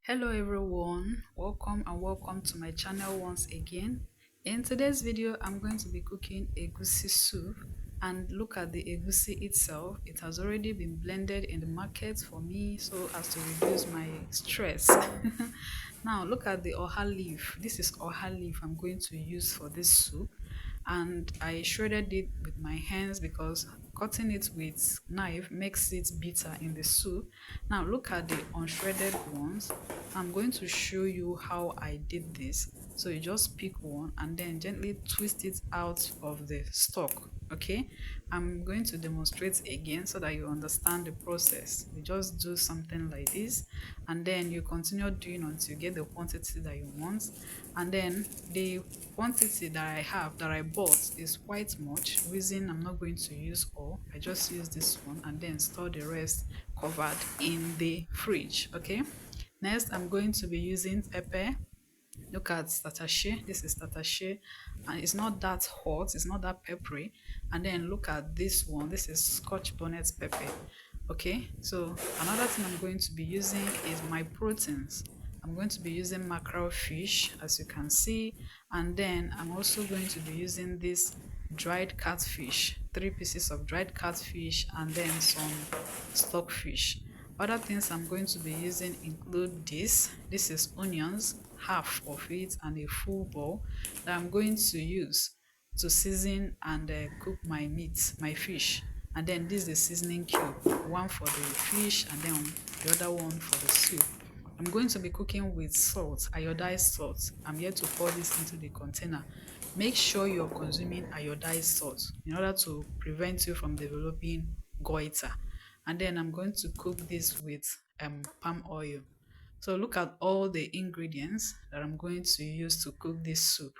Hello everyone, welcome to my channel once again. In today's video, I'm going to be cooking egusi soup, and look at the egusi itself. It has already been blended in the market for me so as to reduce my stress. Now look at the oha leaf. This is oha leaf I'm going to use for this soup, and I shredded it with my hands because cutting it with knife makes it bitter in the soup. Now look at the unshredded ones. I'm going to show you how I did this. So you just pick one and then gently twist it out of the stalk. Okay, I'm going to demonstrate again so that you understand the process. You just do something like this and then you continue doing until you get the quantity that you want. And then the quantity that I have, that I bought, is quite much. Reason I'm not going to use all, I just use this one and then store the rest covered in the fridge. Okay, next I'm going to be using pepper. Look at tatashe. This is tatashe, and it's not that hot, it's not that peppery. And then look at this one. This is scotch bonnet pepper. Okay, so another thing I'm going to be using is my proteins. I'm going to be using mackerel fish, as you can see, and then I'm also going to be using this dried catfish, 3 pieces of dried catfish, and then some stockfish. Other things I'm going to be using include this. This is onions, half of it, and a full bowl that I'm going to use to season and cook my meat, my fish. And then this is the seasoning cube, one for the fish and then the other one for the soup. I'm going to be cooking with salt, iodized salt. I'm here to pour this into the container. Make sure you're consuming iodized salt in order to prevent you from developing goiter. And then I'm going to cook this with palm oil. So look at all the ingredients that I'm going to use to cook this soup.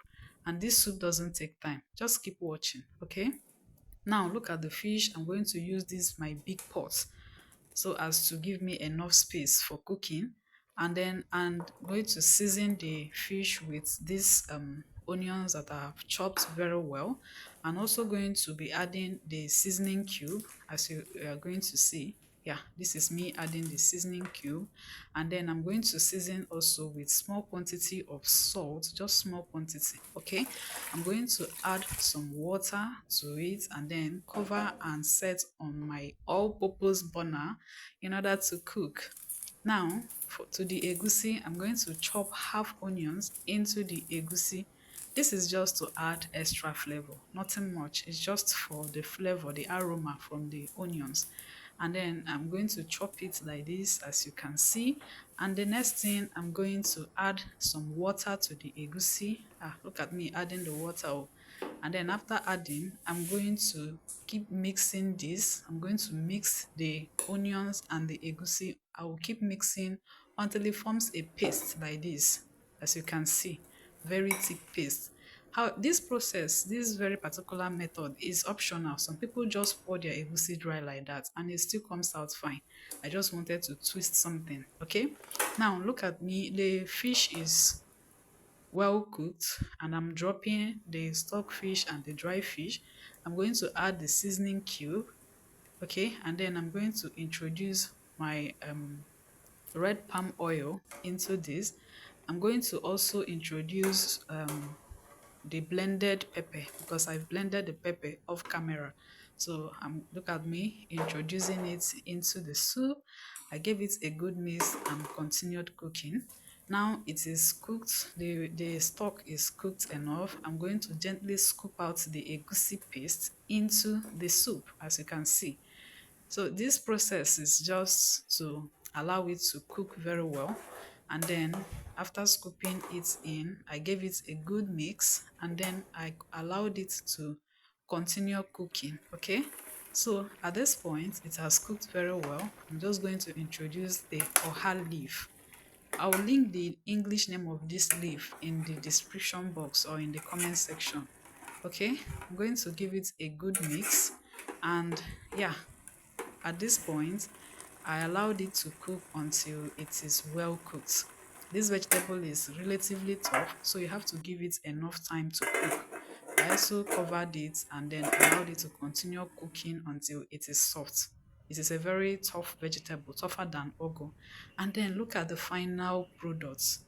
And this soup doesn't take time. Just keep watching, okay? Now look at the fish. I'm going to use this my big pot so as to give me enough space for cooking. And then I'm going to season the fish with these onions that I have chopped very well. I'm also going to be adding the seasoning cube, as you are going to see. Yeah, this is me adding the seasoning cube. And then I'm going to season also with small quantity of salt, just small quantity. Okay, I'm going to add some water to it and then cover and set on my all-purpose burner in order to cook. Now, to the egusi, I'm going to chop half onions into the egusi. This is just to add extra flavor, nothing much. It's just for the flavor, the aroma from the onions. And then I'm going to chop it like this, as you can see. And the next thing, I'm going to add some water to the egusi. Look at me adding the water. And then after adding, I'm going to keep mixing this. I'm going to mix the onions and the egusi. I will keep mixing until it forms a paste like this, as you can see, very thick paste. How this process, this very particular method, is optional. Some people just pour their egusi dry like that and it still comes out fine. I just wanted to twist something. Okay, now look at me. The fish is well cooked and I'm dropping the stockfish and the dry fish. I'm going to add the seasoning cube. Okay, and then I'm going to introduce my red palm oil into this. I'm going to also introduce the blended pepper because I've blended the pepper off camera. So look at me introducing it into the soup. I gave it a good mix and continued cooking. Now it is cooked, the stock is cooked enough. I'm going to gently scoop out the egusi paste into the soup, as you can see. So this process is just to allow it to cook very well. And then after scooping it in, I gave it a good mix and then I allowed it to continue cooking. Okay, so at this point it has cooked very well. I'm just going to introduce the oha leaf. I will link the English name of this leaf in the description box or in the comment section. Okay, I'm going to give it a good mix, and yeah, at this point, I allowed it to cook until it is well cooked. This vegetable is relatively tough, so you have to give it enough time to cook. I also covered it and then allowed it to continue cooking until it is soft. It is a very tough vegetable, tougher than ugu. And then look at the final products.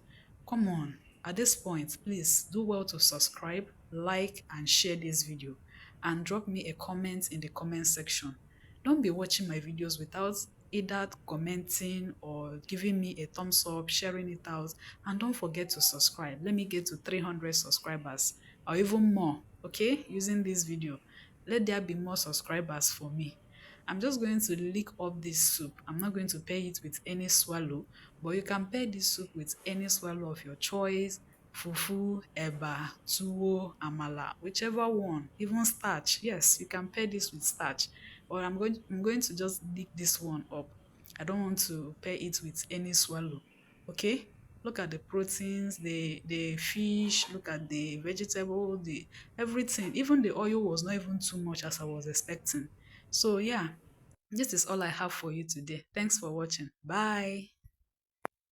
Come on, at this point, please do well to subscribe, like, and share this video. And drop me a comment in the comment section. Don't be watching my videos without either commenting or giving me a thumbs up, sharing it out. And don't forget to subscribe. Let me get to 300 subscribers or even more, okay, using this video. Let there be more subscribers for me. I'm just going to lick up this soup. I'm not going to pair it with any swallow, but you can pair this soup with any swallow of your choice. Fufu, eba, tuwo, amala, whichever one, even starch. Yes, you can pair this with starch. Or I'm going to just lick this one up. I don't want to pair it with any swallow. Okay? Look at the proteins, the fish, look at the vegetable, the everything. Even the oil was not even too much as I was expecting. So yeah, this is all I have for you today. Thanks for watching. Bye.